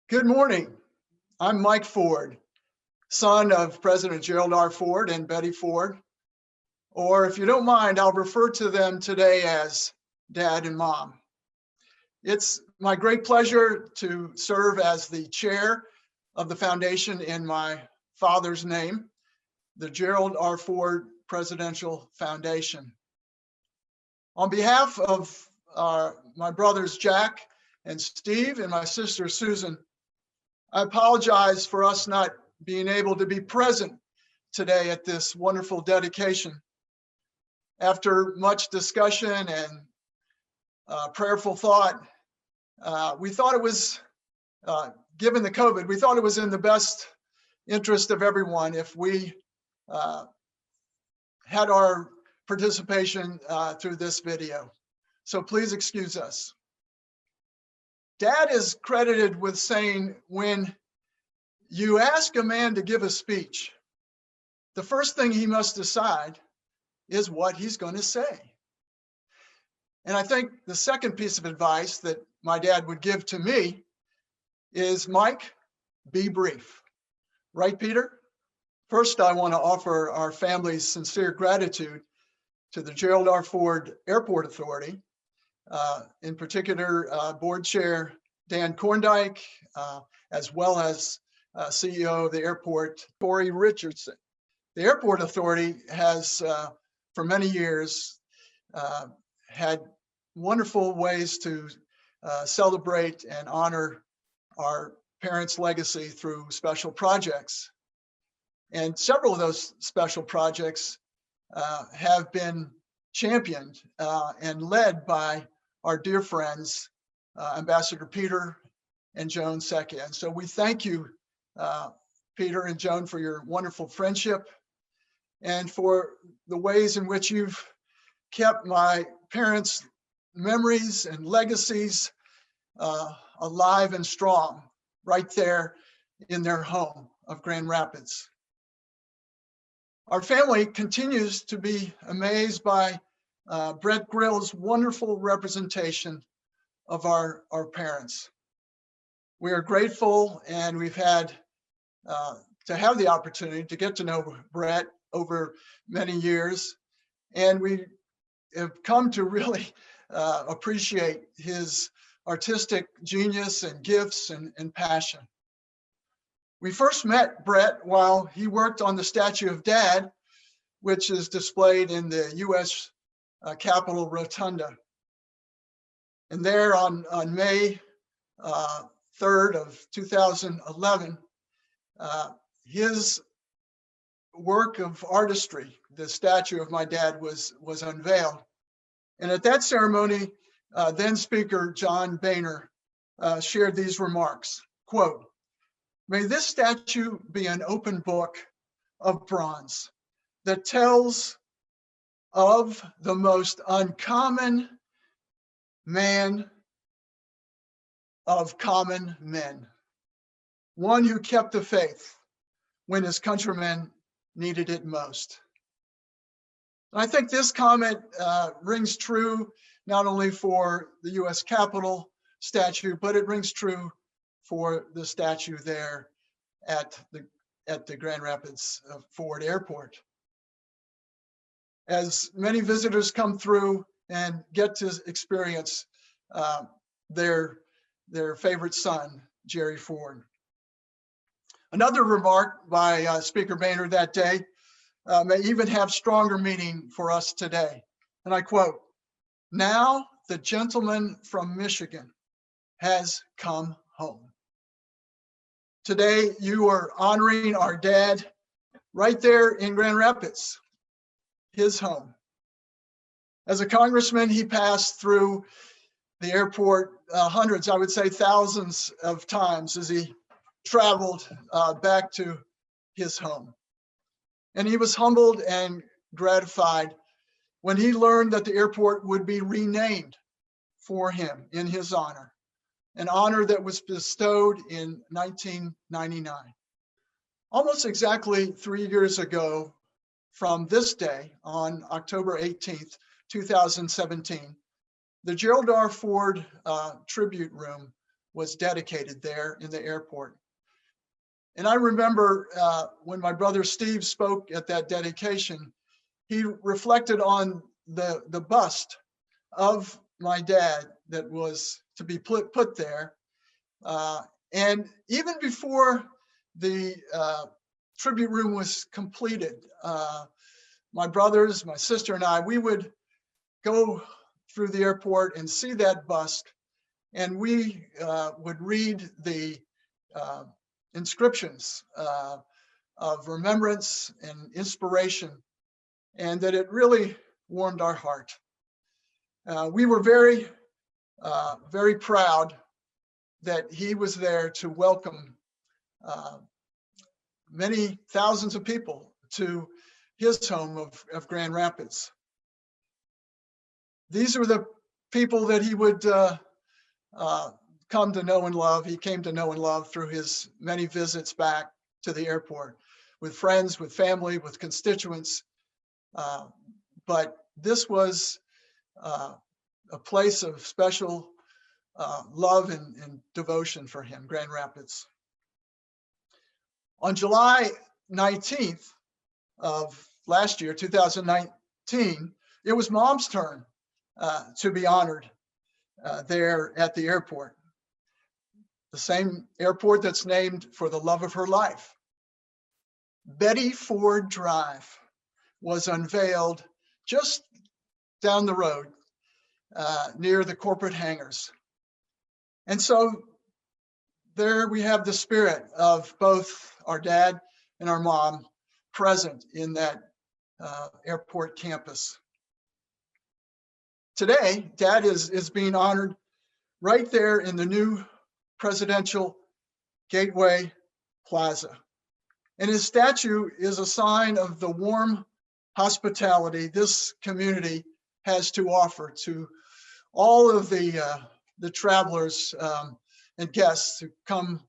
Good morning. I'm Mike Ford, son of President Gerald R. Ford and Betty Ford, or if you don't mind, I'll refer to them today as Dad and Mom. It's my great pleasure to serve as the chair of the foundation in my father's name, the Gerald R. Ford Presidential Foundation. On behalf of my brothers Jack and Steve and my sister Susan, I apologize for us not being able to be present today at this wonderful dedication. After much discussion and prayerful thought, we thought it was, given the COVID, we thought it was in the best interest of everyone if we had our participation through this video. So please excuse us. Dad is credited with saying, when you ask a man to give a speech, the first thing he must decide is what he's going to say. And I think the second piece of advice that my dad would give to me is, Mike, be brief. Right, Peter? First, I want to offer our family's sincere gratitude to the Gerald R. Ford Airport Authority, in particular, Board Chair Dan Koorndyk, as well as CEO of the airport, Tory Richardson. The Airport Authority has, for many years, had wonderful ways to celebrate and honor our parents' legacy through special projects. And several of those special projects have been championed and led by our dear friends, Ambassador Peter and Joan Secchia. And so we thank you, Peter and Joan, for your wonderful friendship and for the ways in which you've kept my parents' memories and legacies alive and strong right there in their home of Grand Rapids. Our family continues to be amazed by Brett Grill's wonderful representation of our parents. We are grateful, and we've had to have the opportunity to get to know Brett over many years, and we have come to really appreciate his artistic genius and gifts and passion. We first met Brett while he worked on the statue of Dad, which is displayed in the U.S. Capitol Rotunda. And there on May 3rd of 2011, his work of artistry, the statue of my dad, was unveiled. And at that ceremony, then Speaker John Boehner shared these remarks, quote, "May this statue be an open book of bronze that tells of the most uncommon man of common men, one who kept the faith when his countrymen needed it most." And I think this comment rings true not only for the U.S. Capitol statue, but it rings true for the statue there at the Grand Rapids Ford Airport. As many visitors come through and get to experience their favorite son, Jerry Ford. Another remark by Speaker Boehner that day may even have stronger meaning for us today. And I quote, "Now the gentleman from Michigan has come home." Today, you are honoring our dad right there in Grand Rapids, his home. As a congressman, he passed through the airport hundreds, I would say thousands of times as he traveled back to his home. And he was humbled and gratified when he learned that the airport would be renamed for him in his honor, an honor that was bestowed in 1999. Almost exactly 3 years ago from this day, on October 18th, 2017, the Gerald R. Ford Tribute Room was dedicated there in the airport. And I remember when my brother Steve spoke at that dedication, he reflected on the bust of my dad that was to be put there. And even before the tribute room was completed, my brothers, my sister and I, we would go through the airport and see that bust. And we would read the inscriptions of remembrance and inspiration, and that it really warmed our heart. We were very, very proud that he was there to welcome many thousands of people to his home of Grand Rapids. These are the people that he would come to know and love. He came to know and love through his many visits back to the airport with friends, with family, with constituents. But this was a place of special love and devotion for him, Grand Rapids. On July 19th of last year, 2019, it was Mom's turn to be honored there at the airport. The same airport that's named for the love of her life. Betty Ford Drive was unveiled just down the road near the corporate hangars. And so there we have the spirit of both our dad and our mom present in that airport campus. Today, Dad is being honored right there in the new Presidential Gateway Plaza. And his statue is a sign of the warm hospitality this community has to offer to all of the travelers and guests who come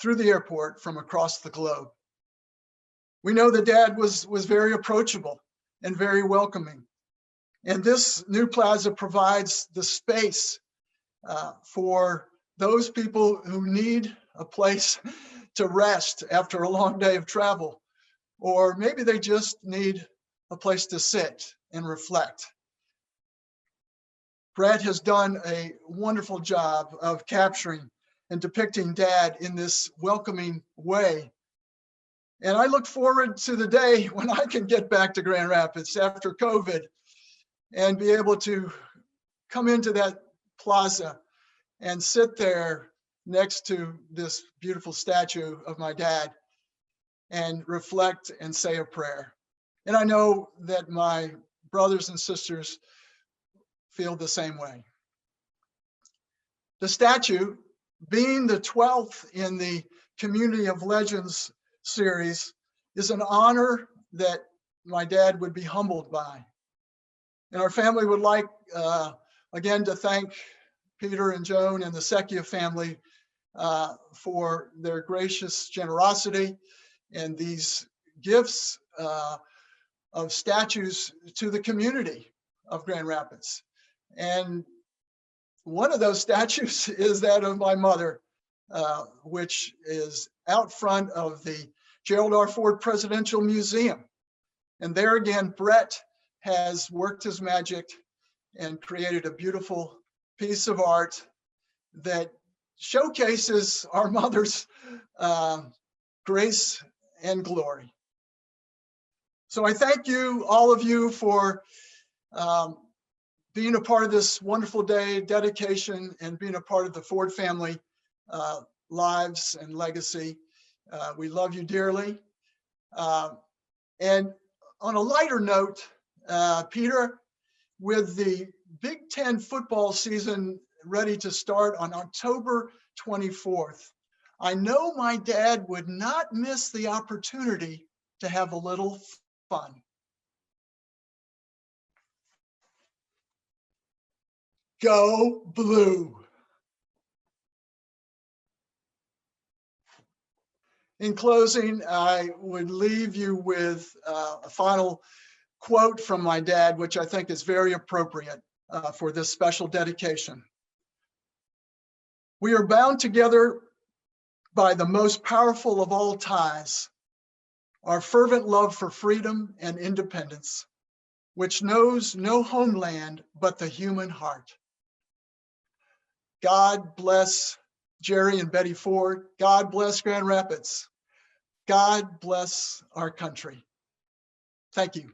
through the airport from across the globe. We know that Dad was very approachable and very welcoming. And this new plaza provides the space for those people who need a place to rest after a long day of travel, or maybe they just need a place to sit and reflect. Brad has done a wonderful job of capturing and depicting Dad in this welcoming way. And I look forward to the day when I can get back to Grand Rapids after COVID and be able to come into that plaza and sit there next to this beautiful statue of my dad and reflect and say a prayer. And I know that my brothers and sisters feel the same way. The statue, being the 12th in the Community of Legends series, is an honor that my dad would be humbled by. And our family would like, again, to thank Peter and Joan and the Secchia family for their gracious generosity and these gifts of statues to the community of Grand Rapids. And one of those statues is that of my mother, which is out front of the Gerald R. Ford Presidential Museum. And there again, Brett has worked his magic and created a beautiful piece of art that showcases our mother's grace and glory. So I thank you, all of you, for being a part of this wonderful day, dedication, and being a part of the Ford family lives and legacy. We love you dearly. And on a lighter note, Peter, with the Big Ten football season ready to start on October 24th, I know my dad would not miss the opportunity to have a little fun. Go Blue. In closing, I would leave you with a final quote from my dad, which I think is very appropriate for this special dedication. We are bound together by the most powerful of all ties, our fervent love for freedom and independence, which knows no homeland but the human heart. God bless Jerry and Betty Ford. God bless Grand Rapids. God bless our country. Thank you.